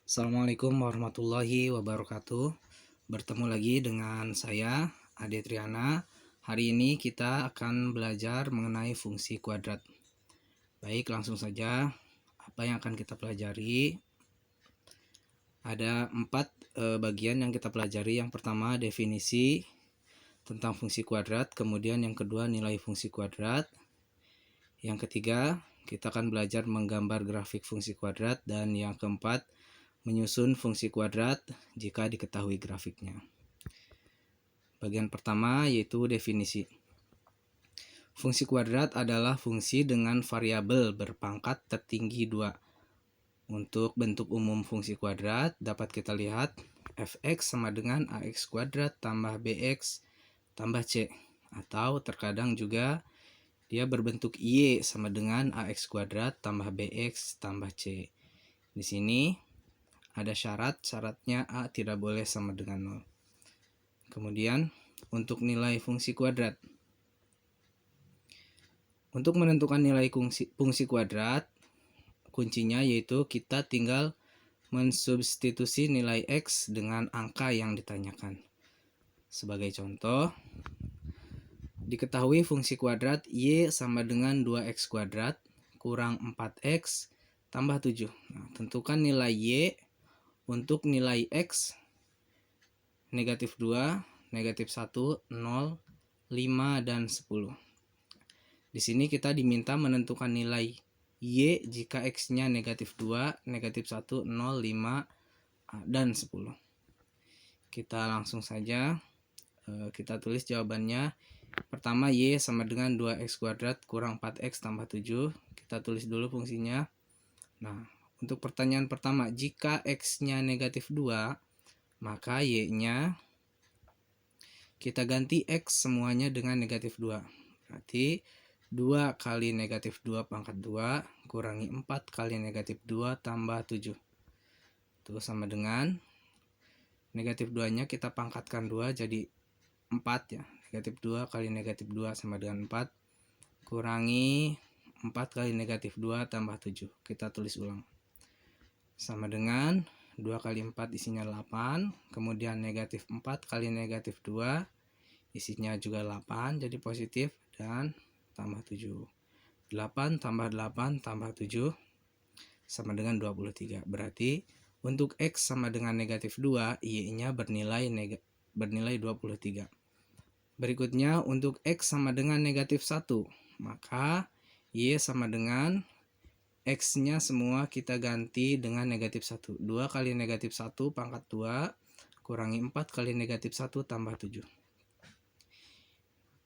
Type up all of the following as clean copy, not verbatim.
Assalamualaikum warahmatullahi wabarakatuh. Bertemu lagi dengan saya, Ade Triana. Hari ini kita akan belajar mengenai fungsi kuadrat. Baik, langsung saja. Apa yang akan kita pelajari? Ada 4 bagian yang kita pelajari. Yang pertama, definisi tentang fungsi kuadrat. Kemudian yang kedua, nilai fungsi kuadrat. Yang ketiga, kita akan belajar menggambar grafik fungsi kuadrat. Dan yang keempat, menyusun fungsi kuadrat jika diketahui grafiknya. Bagian pertama yaitu definisi. Fungsi kuadrat adalah fungsi dengan variabel berpangkat tertinggi 2. Untuk bentuk umum fungsi kuadrat dapat kita lihat fx sama dengan ax kuadrat tambah bx tambah c. Atau terkadang juga dia berbentuk y sama dengan ax kuadrat tambah bx tambah c. Di sini ada syaratnya A tidak boleh sama dengan 0. Kemudian untuk nilai fungsi kuadrat. Untuk menentukan nilai fungsi kuadrat, kuncinya yaitu kita tinggal mensubstitusi nilai x dengan angka yang ditanyakan. Sebagai contoh, diketahui fungsi kuadrat y sama dengan 2x kuadrat kurang 4x tambah 7. Nah, tentukan nilai y untuk nilai x negatif 2, negatif 1, 0, 5, dan 10. Di sini kita diminta menentukan nilai y jika x-nya negatif 2, negatif 1, 0, 5, dan 10. Kita langsung saja kita tulis jawabannya. Pertama, y sama dengan 2x kuadrat kurang 4x tambah 7. Kita tulis dulu fungsinya. Nah, untuk pertanyaan pertama, jika x-nya negatif 2, maka y-nya kita ganti x semuanya dengan negatif 2. Berarti 2 kali negatif 2 pangkat 2 kurangi 4 kali negatif 2 tambah 7. Itu sama dengan negatif 2-nya kita pangkatkan 2 jadi 4 ya. Negatif 2 kali negatif 2 sama dengan 4. Kurangi 4 kali negatif 2 tambah 7. Kita tulis ulang. Sama dengan 2 kali 4 isinya 8. Kemudian negatif 4 kali negatif 2 isinya juga 8. Jadi positif dan tambah 7. 8 tambah 8 tambah 7 sama dengan 23. Berarti untuk x sama dengan negatif 2, y-nya bernilai 23. Berikutnya untuk x sama dengan negatif 1, maka y sama dengan x-nya semua kita ganti dengan negatif 1. 2 kali negatif 1 pangkat 2 kurangi 4 kali negatif 1 tambah 7.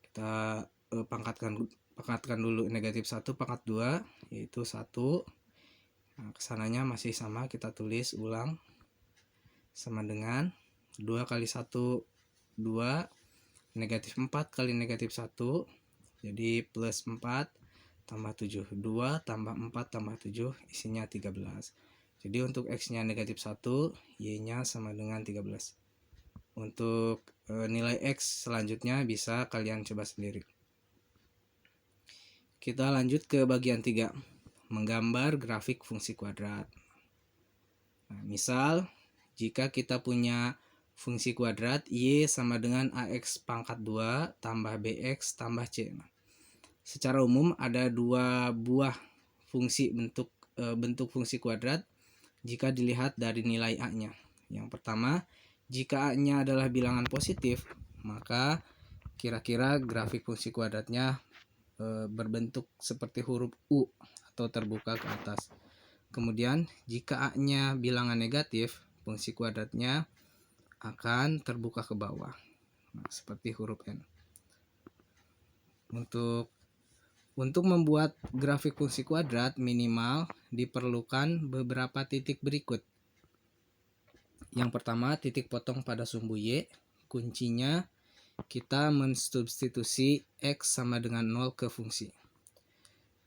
Kita pangkatkan dulu negatif 1 pangkat 2 yaitu 1. Nah, kesananya masih sama, kita tulis ulang. Sama dengan 2 kali 1 2, negatif 4 kali negatif 1 jadi plus 4 tambah 7. 2 tambah 4 tambah 7 isinya 13. Jadi untuk x-nya negatif 1, y-nya sama dengan 13. Untuk nilai x selanjutnya bisa kalian coba sendiri. Kita lanjut ke bagian 3, menggambar grafik fungsi kuadrat. Nah, misal jika kita punya fungsi kuadrat y sama dengan ax pangkat 2 tambah bx tambah c. Nah, secara umum ada 2 buah fungsi bentuk fungsi kuadrat jika dilihat dari nilai a-nya. Yang pertama, jika a-nya adalah bilangan positif, maka kira-kira grafik fungsi kuadratnya berbentuk seperti huruf U atau terbuka ke atas. Kemudian jika a-nya bilangan negatif, fungsi kuadratnya akan terbuka ke bawah. Nah, seperti huruf N. Untuk membuat grafik fungsi kuadrat minimal diperlukan beberapa titik berikut. Yang pertama, titik potong pada sumbu Y. Kuncinya kita mensubstitusi X sama dengan 0 ke fungsi.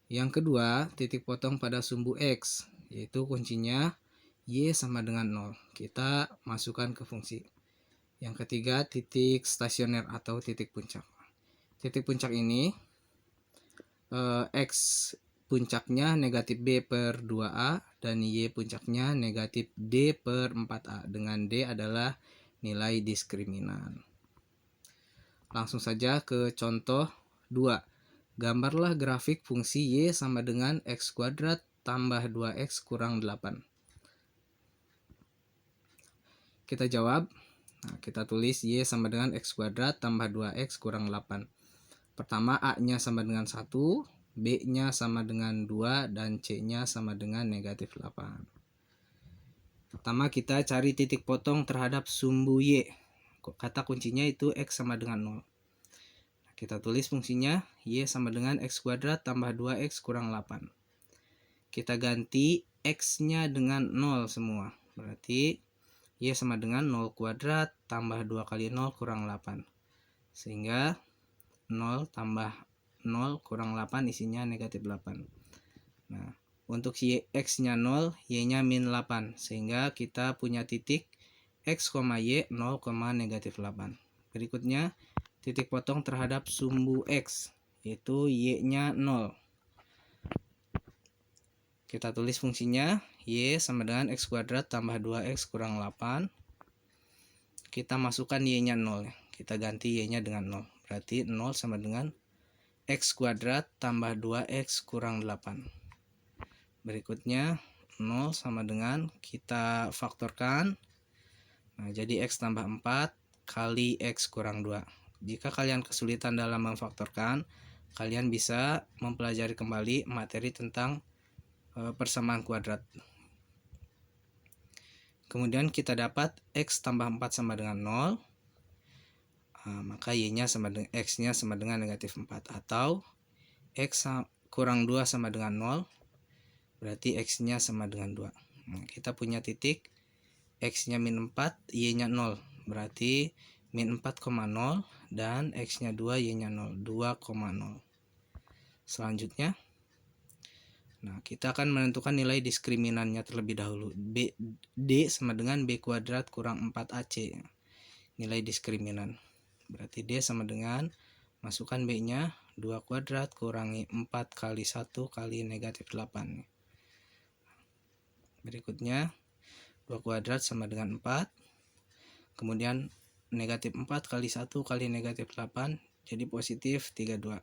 Yang kedua, titik potong pada sumbu X, yaitu kuncinya Y sama dengan 0. Kita masukkan ke fungsi. Yang ketiga, titik stasioner atau titik puncak. Titik puncak ini X puncaknya negatif B per 2A dan Y puncaknya negatif D per 4A, dengan D adalah nilai diskriminan. Langsung saja ke contoh 2. Gambarlah grafik fungsi Y sama dengan X kuadrat tambah 2X kurang 8. Kita jawab. Nah, kita tulis Y sama dengan X kuadrat tambah 2X kurang 8. Pertama, A-nya sama dengan 1, B-nya sama dengan 2, dan C-nya sama dengan negatif 8. Pertama, kita cari titik potong terhadap sumbu Y. Kata kuncinya itu X sama dengan 0. Kita tulis fungsinya Y sama dengan X kuadrat tambah 2X kurang 8. Kita ganti X-nya dengan 0 semua. Berarti Y sama dengan 0 kuadrat tambah 2 kali 0 kurang 8. Sehingga 0 tambah 0 kurang 8 isinya negatif 8. Nah, untuk X-nya 0, Y-nya min 8. Sehingga kita punya titik X, Y 0, negatif 8. Berikutnya, titik potong terhadap sumbu X, yaitu Y-nya 0. Kita tulis fungsinya Y sama dengan X kuadrat tambah 2X kurang 8. Kita masukkan Y-nya 0. Kita ganti Y-nya dengan 0. Berarti 0 sama dengan X kuadrat tambah 2X kurang 8. Berikutnya 0 sama dengan kita faktorkan. Nah, jadi X tambah 4 kali X kurang 2. Jika kalian kesulitan dalam memfaktorkan, kalian bisa mempelajari kembali materi tentang persamaan kuadrat. Kemudian kita dapat X tambah 4 sama dengan 0. Maka Y-nya sama dengan X-nya sama dengan negatif 4. Atau X kurang 2 sama dengan 0. Berarti X-nya sama dengan 2. Nah, kita punya titik X-nya min 4, Y-nya 0. Berarti min 4,0 dan X-nya 2, Y-nya 0. 2,0. Selanjutnya, nah, kita akan menentukan nilai diskriminannya terlebih dahulu. D sama dengan B kuadrat kurang 4AC. Nilai diskriminan. Berarti D sama dengan, masukkan B-nya, 2 kuadrat kurangi 4 kali 1 kali negatif 8. Berikutnya, 2 kuadrat sama dengan 4. Kemudian negatif 4 kali 1 kali negatif 8, jadi positif 32.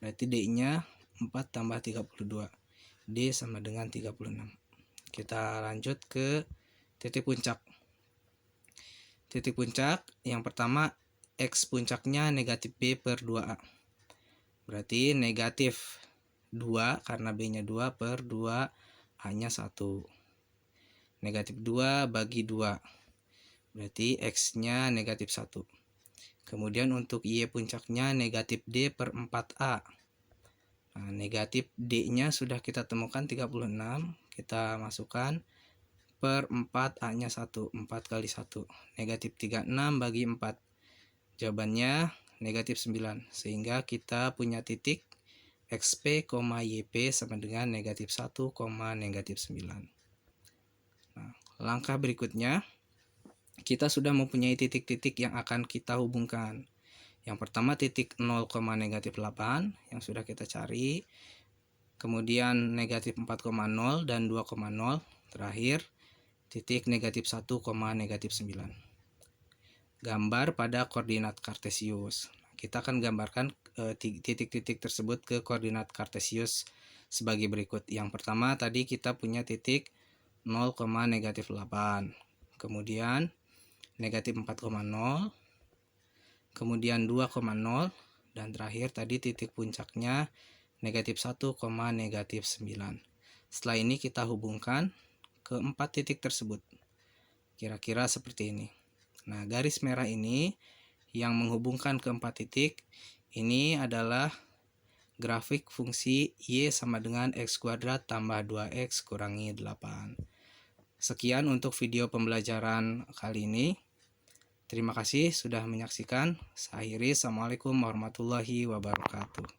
Berarti D-nya 4 tambah 32. D sama dengan 36. Kita lanjut ke titik puncak. Titik puncak yang pertama, X puncaknya negatif B per 2A. Berarti negatif 2 karena B-nya 2 per 2, A-nya 1. Negatif 2 bagi 2. Berarti X-nya negatif 1. Kemudian untuk Y puncaknya negatif D per 4A. Nah, negatif D-nya sudah kita temukan 36. Kita masukkan per 4, A-nya 1. 4 kali 1. Negatif 36 bagi 4. Jawabannya negatif 9. Sehingga kita punya titik XP, YP sama dengan negatif 1, negatif 9. Nah, langkah berikutnya, kita sudah mempunyai titik-titik yang akan kita hubungkan. Yang pertama titik 0, negatif 8 yang sudah kita cari. Kemudian negatif 4,0 dan 2,0. Terakhir titik negatif 1, negatif 9. Gambar pada koordinat kartesius. Kita akan gambarkan titik-titik tersebut ke koordinat kartesius sebagai berikut. Yang pertama tadi kita punya titik 0, negatif 8. Kemudian negatif 4,0. Kemudian 2,0. Dan terakhir tadi titik puncaknya negatif 1, negatif 9. Setelah ini kita hubungkan ke 4 titik tersebut. Kira-kira seperti ini. Nah, garis merah ini yang menghubungkan ke 4 titik, ini adalah grafik fungsi Y sama dengan X kuadrat tambah 2X kurangi 8. Sekian untuk video pembelajaran kali ini. Terima kasih sudah menyaksikan. Saya akhiri. Assalamualaikum warahmatullahi wabarakatuh.